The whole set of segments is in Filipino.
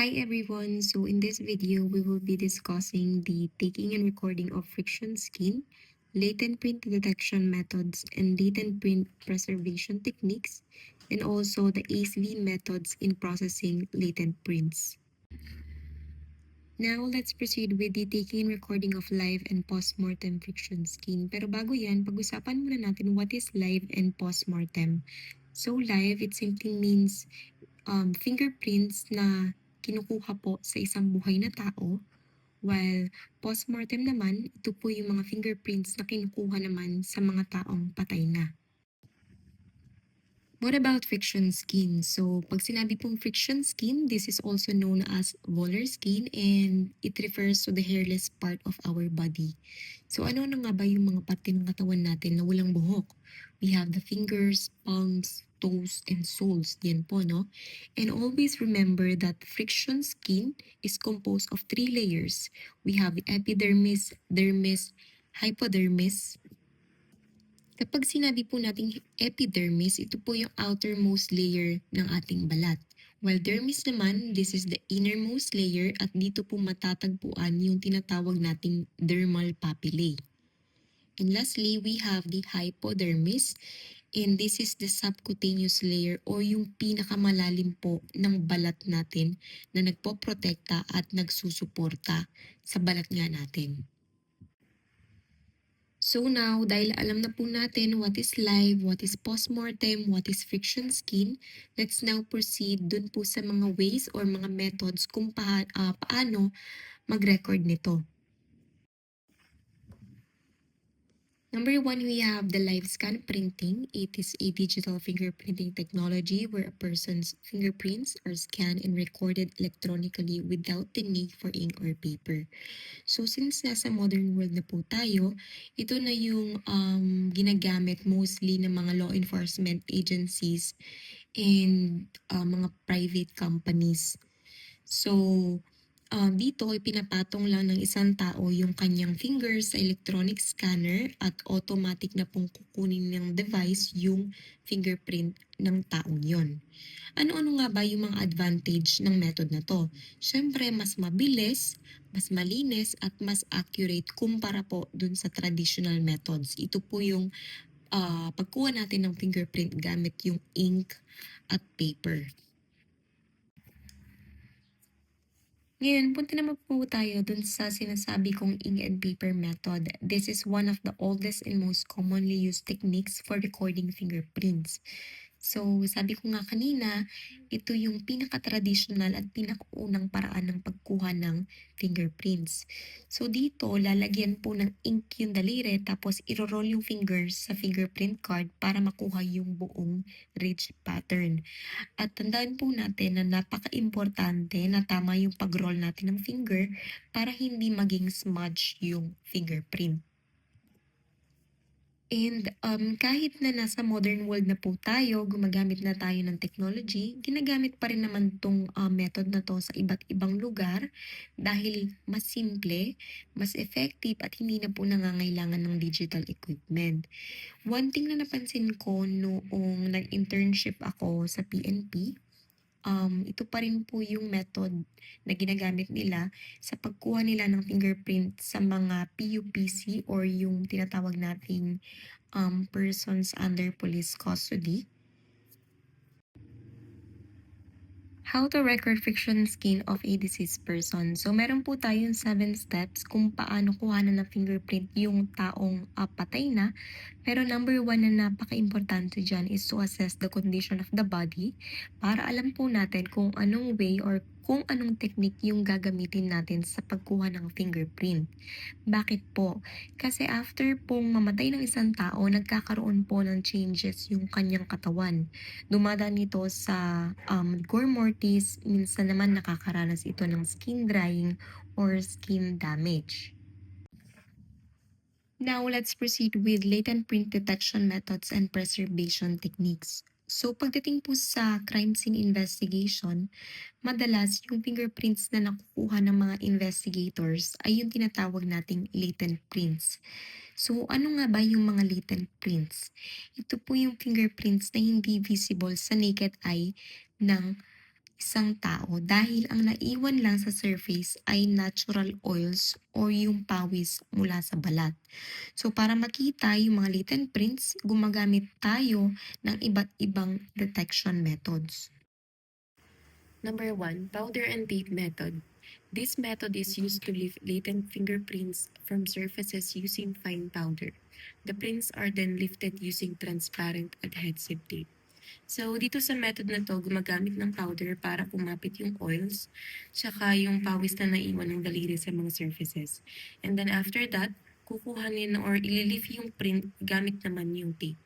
Hi everyone, so in this video we will be discussing the taking and recording of friction skin, latent print detection methods, and latent print preservation techniques, and also the ASV methods in processing latent prints. Now let's proceed with the taking and recording of live and post-mortem friction skin. Pero bago yan, pag-usapan muna natin what is live and post-mortem. So live, it simply means fingerprints na kinukuha po sa isang buhay na tao, while postmortem naman, ito po yung mga fingerprints na kinukuha naman sa mga taong patay na. What about friction skin? So, pag sinabi pong friction skin, this is also known as volar skin and it refers to the hairless part of our body. So, ano na nga ba yung mga parte ng katawan natin na walang buhok? We have the fingers, palms, toes, and soles. Yan po, no? And always remember that friction skin is composed of 3 layers. We have the epidermis, dermis, hypodermis. Kapag sinabi po nating epidermis, ito po yung outermost layer ng ating balat. While dermis naman, this is the innermost layer at dito po matatagpuan yung tinatawag nating dermal papillae. And lastly, we have the hypodermis and this is the subcutaneous layer o yung pinakamalalim po ng balat natin na nagpoprotekta at nagsusuporta sa balat nga natin. So now, dahil alam na po natin what is live, what is postmortem, what is friction skin, let's now proceed dun po sa mga ways or mga methods kung paano mag-record nito. Number 1, we have the live scan printing. It is a digital fingerprinting technology where a person's fingerprints are scanned and recorded electronically without the need for ink or paper. So since nasa modern world na po tayo, ito na yung ginagamit mostly ng mga law enforcement agencies and mga private companies. So dito ay pinapatong lang ng isang tao yung kanyang fingers sa electronic scanner at automatic na pong kukunin ng device yung fingerprint ng taong yon. Ano-ano nga ba yung mga advantage ng method na to? Siyempre, mas mabilis, mas malinis, at mas accurate kumpara po dun sa traditional methods. Ito po yung pagkuha natin ng fingerprint gamit yung ink at paper. Ngayon, punta naman po tayo dun sa sinasabi kong ink and paper method. This is one of the oldest and most commonly used techniques for recording fingerprints. So, sabi ko nga kanina, ito yung pinaka-traditional at pinakaunang paraan ng pagkuha ng fingerprints. So, dito, lalagyan po ng ink yung daliri tapos iro-roll yung fingers sa fingerprint card para makuha yung buong ridge pattern. At tandaan po natin na napaka-importante na tama yung pag-roll natin ng finger para hindi maging smudge yung fingerprint. And kahit na nasa modern world na po tayo, gumagamit na tayo ng technology, ginagamit pa rin naman itong method na to sa iba't ibang lugar dahil mas simple, mas effective at hindi na po nangangailangan ng digital equipment. One thing na napansin ko noong nag-internship ako sa PNP, ito pa rin po yung method na ginagamit nila sa pagkuha nila ng fingerprint sa mga PUPC or yung tinatawag nating persons under police custody. How to record friction skin of a deceased person. So, meron po tayong 7 steps kung paano kuhanan ng fingerprint yung taong patay na. Pero number 1 na napaka-importante dyan is to assess the condition of the body para alam po natin kung anong way or kung anong technique yung gagamitin natin sa pagkuha ng fingerprint. Bakit po? Kasi after pong mamatay ng isang tao, nagkakaroon po ng changes yung kanyang katawan. Dumadaan ito sa rigor mortis, minsan naman nakakaranas ito ng skin drying or skin damage. Now, let's proceed with latent print detection methods and preservation techniques. So, pagdating po sa crime scene investigation, madalas yung fingerprints na nakukuha ng mga investigators ay yung tinatawag nating latent prints. So, ano nga ba yung mga latent prints? Ito po yung fingerprints na hindi visible sa naked eye ng isang tao dahil ang naiwan lang sa surface ay natural oils o yung pawis mula sa balat. So para makita yung mga latent prints, gumagamit tayo ng iba't ibang detection methods. Number 1, powder and tape method. This method is used to lift latent fingerprints from surfaces using fine powder. The prints are then lifted using transparent adhesive tape. So, dito sa method na to, gumagamit ng powder para kumapit yung oils, tsaka yung pawis na naiwan ng daliri sa mga surfaces. And then after that, kukuhanin or ililift yung print gamit naman yung tape.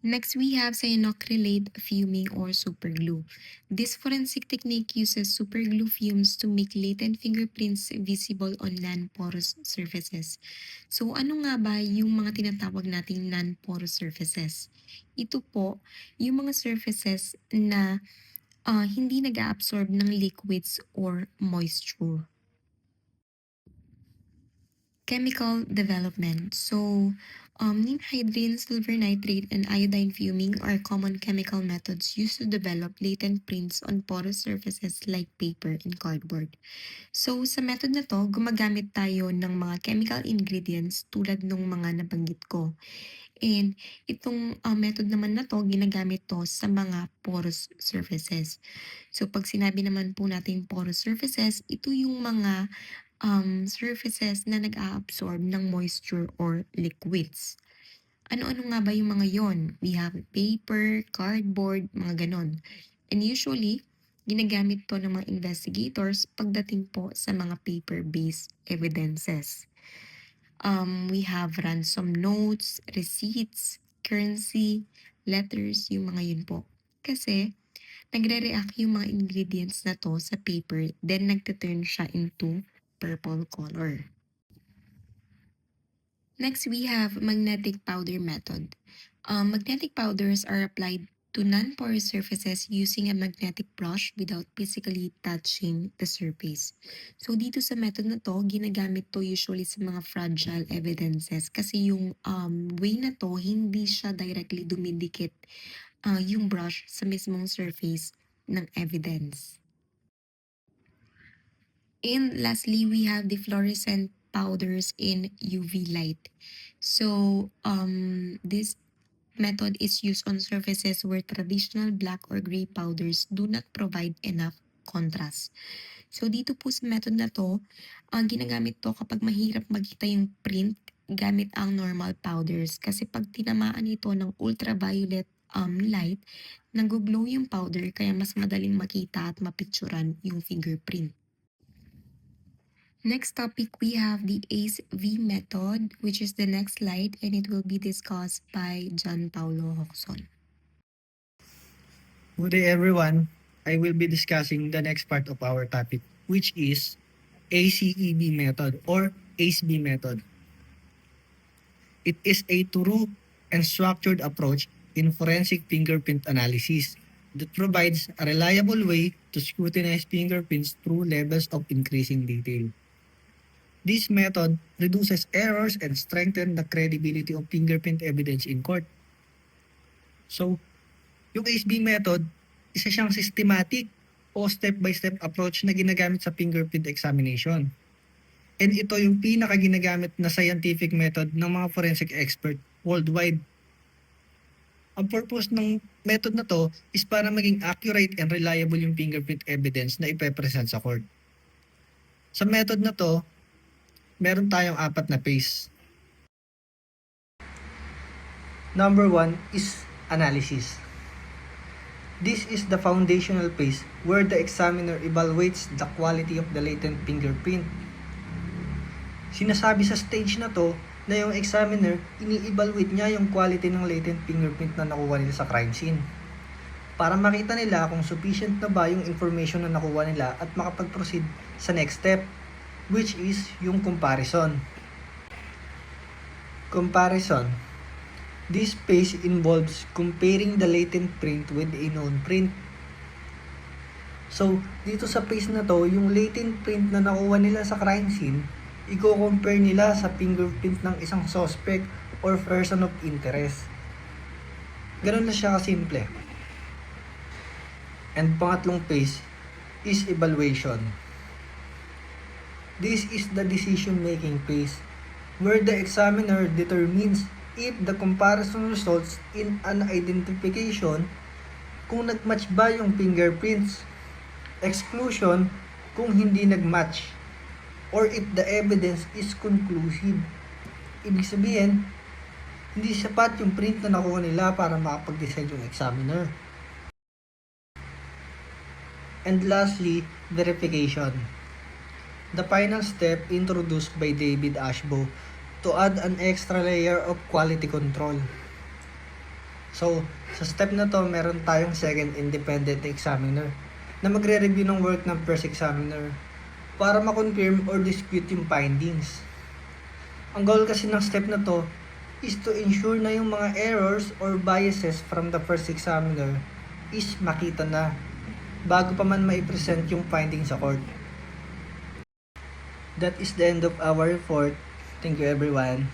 Next, we have cyanoacrylate fuming or superglue. This forensic technique uses superglue fumes to make latent fingerprints visible on non-porous surfaces. So, ano nga ba yung mga tinatawag nating non-porous surfaces? Ito po, yung mga surfaces na hindi nag-absorb ng liquids or moisture. Chemical development. So, ninhydrin, silver nitrate, and iodine fuming are common chemical methods used to develop latent prints on porous surfaces like paper and cardboard. So, sa method na to, gumagamit tayo ng mga chemical ingredients tulad ng mga nabanggit ko. And itong method naman na to, ginagamit to sa mga porous surfaces. So, pag sinabi naman po natin porous surfaces, ito yung mga surfaces na nag-a-absorb ng moisture or liquids. Ano-ano nga ba yung mga yon? We have paper, cardboard, mga ganon. And usually, ginagamit to ng mga investigators pagdating po sa mga paper-based evidences. We have ransom notes, receipts, currency, letters, yung mga yun po. Kasi, nagre-react yung mga ingredients na to sa paper, then nagte-turn siya into purple color. Next, we have magnetic powder method. Magnetic powders are applied to non-porous surfaces using a magnetic brush without physically touching the surface. So, dito sa method na to, ginagamit to usually sa mga fragile evidences kasi yung way na to, hindi siya directly dumidikit yung brush sa mismong surface ng evidence. And lastly, we have the fluorescent powders in UV light. So, this method is used on surfaces where traditional black or gray powders do not provide enough contrast. So, dito po sa method na to, ang ginagamit to kapag mahirap makita yung print gamit ang normal powders. Kasi pag tinamaan ito ng ultraviolet light, nag-glow yung powder kaya mas madaling makita at mapicturan yung fingerprint. Next topic, we have the ACE-V method, which is the next slide, and it will be discussed by John Paulo Hoxon. Good day everyone. I will be discussing the next part of our topic, which is ACEB method or ACE-B method. It is a thorough and structured approach in forensic fingerprint analysis that provides a reliable way to scrutinize fingerprints through levels of increasing detail. This method reduces errors and strengthens the credibility of fingerprint evidence in court. So, yung ACE-B method, isa siyang systematic o step-by-step approach na ginagamit sa fingerprint examination. And ito yung pinaka-ginagamit na scientific method ng mga forensic expert worldwide. Ang purpose ng method na to is para maging accurate and reliable yung fingerprint evidence na ipepresent sa court. Sa method na to, meron tayong 4 na phase. Number 1 is analysis. This is the foundational phase where the examiner evaluates the quality of the latent fingerprint. Sinasabi sa stage na to na yung examiner, ini-evaluate niya yung quality ng latent fingerprint na nakuha nila sa crime scene. Para makita nila kung sufficient na ba yung information na nakuha nila at makapag-proceed sa next step, which is yung comparison. Comparison. This phase involves comparing the latent print with a known print. So, dito sa phase na to, yung latent print na nakuha nila sa crime scene, i-compare nila sa fingerprint ng isang suspect or person of interest. Ganun na siya kasimple. And pangatlong phase is evaluation. This is the decision-making phase where the examiner determines if the comparison results in an identification kung nagmatch ba yung fingerprints, exclusion kung hindi nagmatch, or if the evidence is conclusive. Ibig sabihin, hindi sapat yung print na nakuha nila para makapag-decide yung examiner. And lastly, verification. The final step introduced by David Ashbaugh to add an extra layer of quality control. So, sa step na to, meron tayong second independent examiner na magre-review ng work ng first examiner para ma-confirm or dispute yung findings. Ang goal kasi ng step na to is to ensure na yung mga errors or biases from the first examiner is makita na bago pa man mai-present yung findings sa court. That is the end of our report. Thank you everyone.